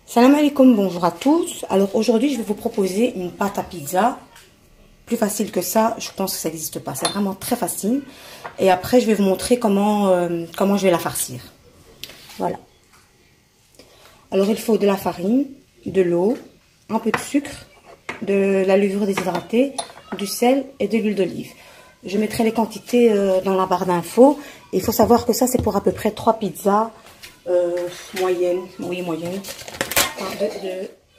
Salam alaikum, bonjour à tous. Alors aujourd'hui, je vais vous proposer une pâte à pizza. Plus facile que ça, je pense que ça n'existe pas. C'est vraiment très facile. Et après, je vais vous montrer comment je vais la farcir. Voilà. Alors, il faut de la farine, de l'eau, un peu de sucre, de la levure déshydratée, du sel et de l'huile d'olive. Je mettrai les quantités dans la barre d'infos. Il faut savoir que ça, c'est pour à peu près 3 pizzas moyennes. Oui, moyennes.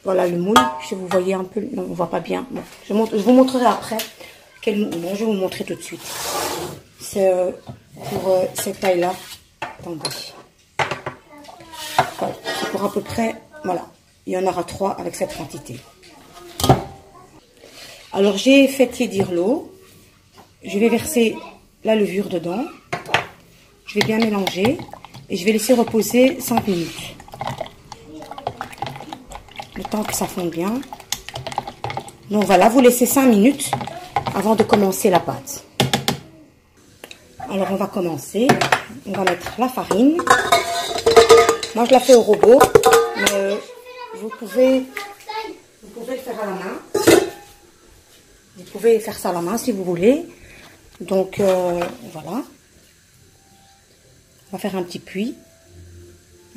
Voilà le moule. Si vous voyez un peu, non, on voit pas bien. Bon, je vous montrerai après quel moule. Bon, je vais vous montrer tout de suite. C'est pour cette taille-là. Attendez. Voilà. C'est pour à peu près, voilà. Il y en aura 3 avec cette quantité. Alors, j'ai fait tiédir l'eau. Je vais verser la levure dedans. Je vais bien mélanger. Et je vais laisser reposer 5 minutes. Le temps que ça fonde bien. Donc voilà, vous laissez 5 minutes avant de commencer la pâte. Alors on va commencer. On va mettre la farine. Moi je la fais au robot, mais vous pouvez le faire à la main. Vous pouvez faire ça à la main si vous voulez. Donc voilà. On va faire un petit puits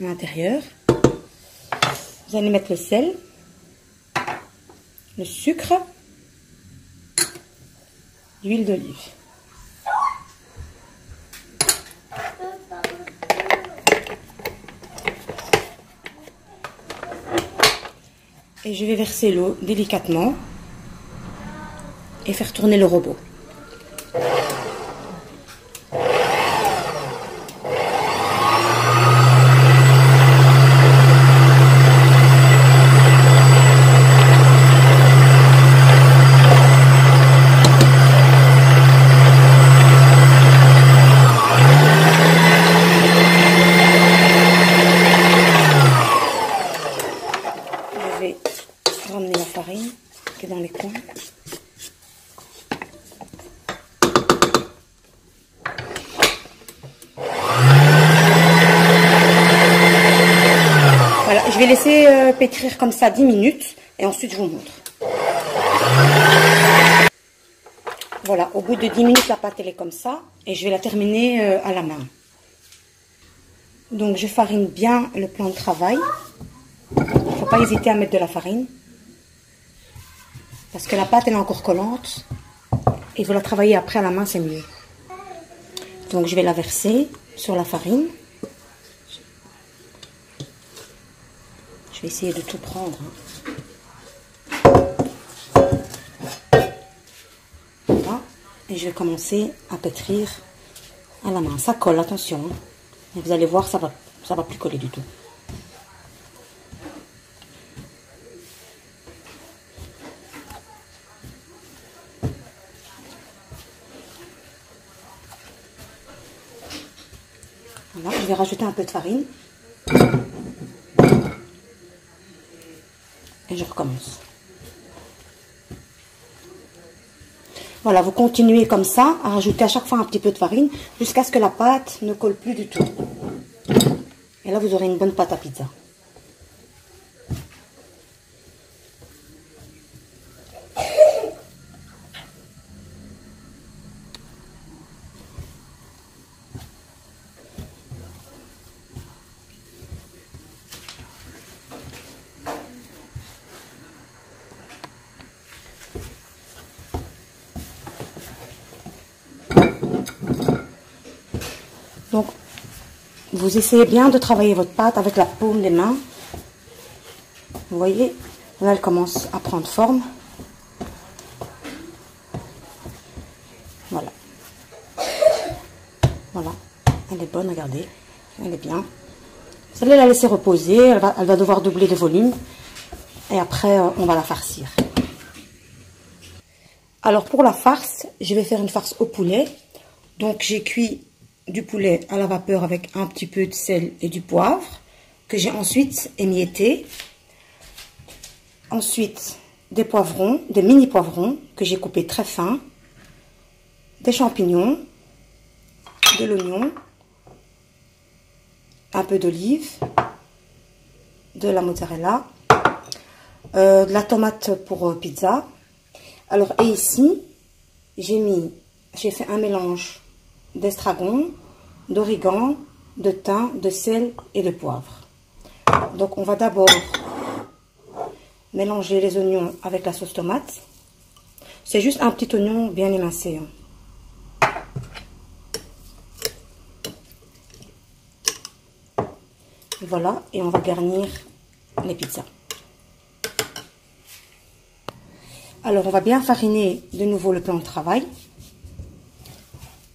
à l'intérieur. Vous allez mettre le sel, le sucre, l'huile d'olive. Et je vais verser l'eau délicatement et faire tourner le robot. Ramener la farine qui est dans les coins. Voilà, je vais laisser pétrir comme ça 10 minutes et ensuite je vous montre. Voilà, au bout de 10 minutes, la pâte elle est comme ça et je vais la terminer à la main. Donc je farine bien le plan de travail. Il ne faut pas hésiter à mettre de la farine. Parce que la pâte elle est encore collante. Et vous la travaillez après à la main, c'est mieux. Donc je vais la verser sur la farine. Je vais essayer de tout prendre. Voilà. Et je vais commencer à pétrir à la main. Ça colle, attention. Et vous allez voir, ça va plus coller du tout. Voilà, je vais rajouter un peu de farine. Et je recommence. Voilà, vous continuez comme ça, à rajouter à chaque fois un petit peu de farine, jusqu'à ce que la pâte ne colle plus du tout. Et là, vous aurez une bonne pâte à pizza. Donc, vous essayez bien de travailler votre pâte avec la paume des mains. Vous voyez, là, elle commence à prendre forme. Voilà. Voilà. Elle est bonne, regardez. Elle est bien. Vous allez la laisser reposer. Elle va devoir doubler de volume. Et après, on va la farcir. Alors, pour la farce, je vais faire une farce au poulet. Donc, j'ai cuit du poulet à la vapeur avec un petit peu de sel et du poivre que j'ai ensuite émietté. Ensuite, des poivrons, des mini poivrons que j'ai coupés très fins, des champignons, de l'oignon, un peu d'olive, de la mozzarella, de la tomate pour pizza. Alors, et ici, j'ai fait un mélange d'estragon, d'origan, de thym, de sel et de poivre. Donc, on va d'abord mélanger les oignons avec la sauce tomate. C'est juste un petit oignon bien émincé. Voilà, et on va garnir les pizzas. Alors, on va bien fariner de nouveau le plan de travail.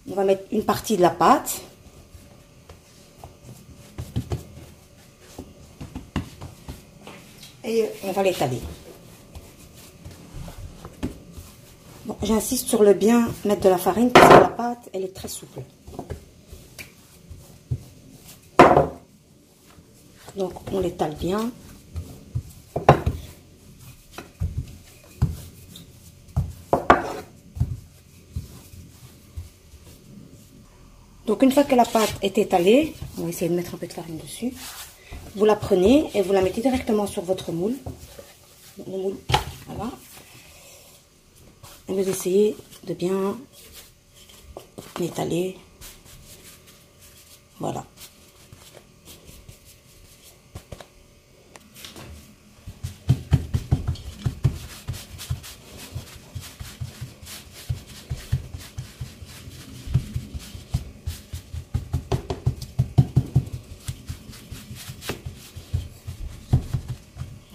On va mettre une partie de la pâte. Et on va l'étaler. Bon, j'insiste sur le bien mettre de la farine parce que la pâte, elle est très souple. Donc, on l'étale bien. Donc, une fois que la pâte est étalée, on va essayer de mettre un peu de farine dessus. Vous la prenez et vous la mettez directement sur votre moule. Le moule, voilà. Et vous essayez de bien l'étaler. Voilà.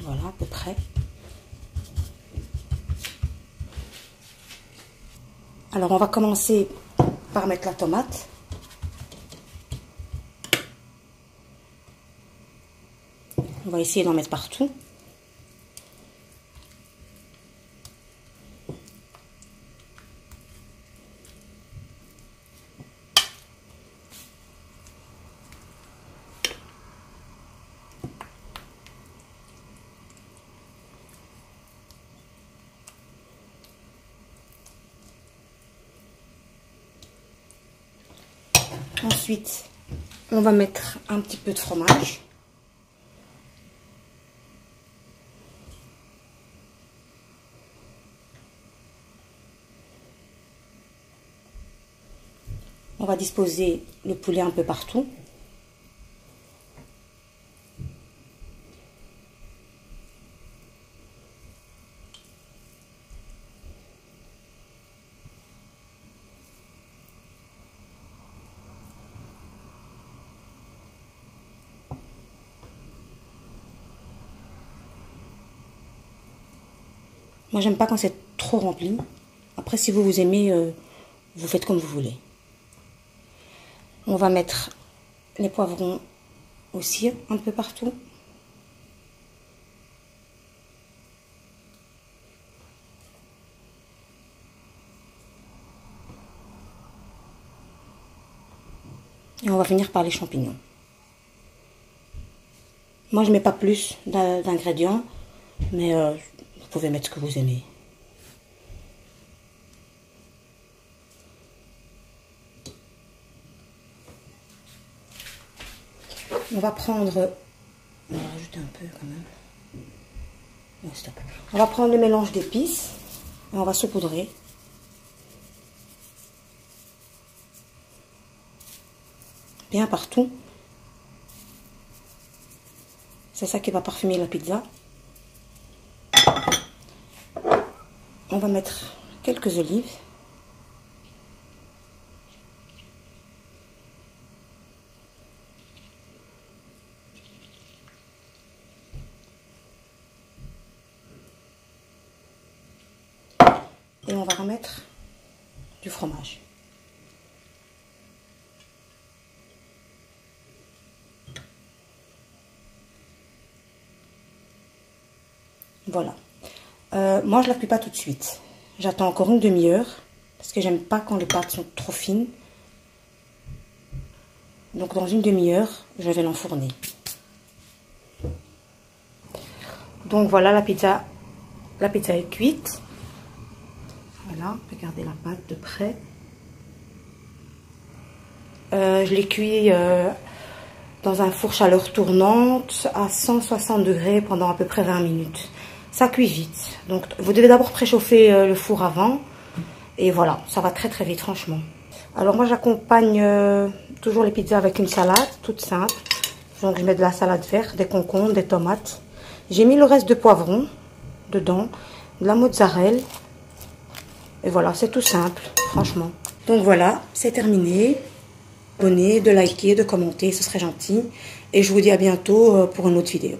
Voilà, à peu près. Alors, on va commencer par mettre la tomate. On va essayer d'en mettre partout. Ensuite, on va mettre un petit peu de fromage. On va disposer le poulet un peu partout. Moi, j'aime pas quand c'est trop rempli. Après, si vous aimez, vous faites comme vous voulez. On va mettre les poivrons aussi un peu partout. Et on va finir par les champignons. Moi, je mets pas plus d'ingrédients, mais vous pouvez mettre ce que vous aimez. On va prendre... On va rajouter un peu quand même. Ouais, stop. On va prendre le mélange d'épices et on va saupoudrer. Bien partout. C'est ça qui va parfumer la pizza. On va mettre quelques olives. Et on va remettre du fromage. Voilà. Moi, je ne la cuis pas tout de suite. J'attends encore une demi-heure parce que j'aime pas quand les pâtes sont trop fines. Donc, dans une demi-heure, je vais l'enfourner. Donc, voilà, la pizza est cuite. Voilà, regardez la pâte de près. Je l'ai cuit dans un four chaleur tournante à 160 degrés pendant à peu près 20 minutes. Ça cuit vite. Donc vous devez d'abord préchauffer le four avant. Et voilà, ça va très très vite franchement. Alors moi j'accompagne toujours les pizzas avec une salade toute simple. Donc je mets de la salade verte, des concombres, des tomates. J'ai mis le reste de poivrons dedans, de la mozzarella. Et voilà, c'est tout simple, franchement. Donc voilà, c'est terminé. Abonnez, de liker, de commenter, ce serait gentil. Et je vous dis à bientôt pour une autre vidéo.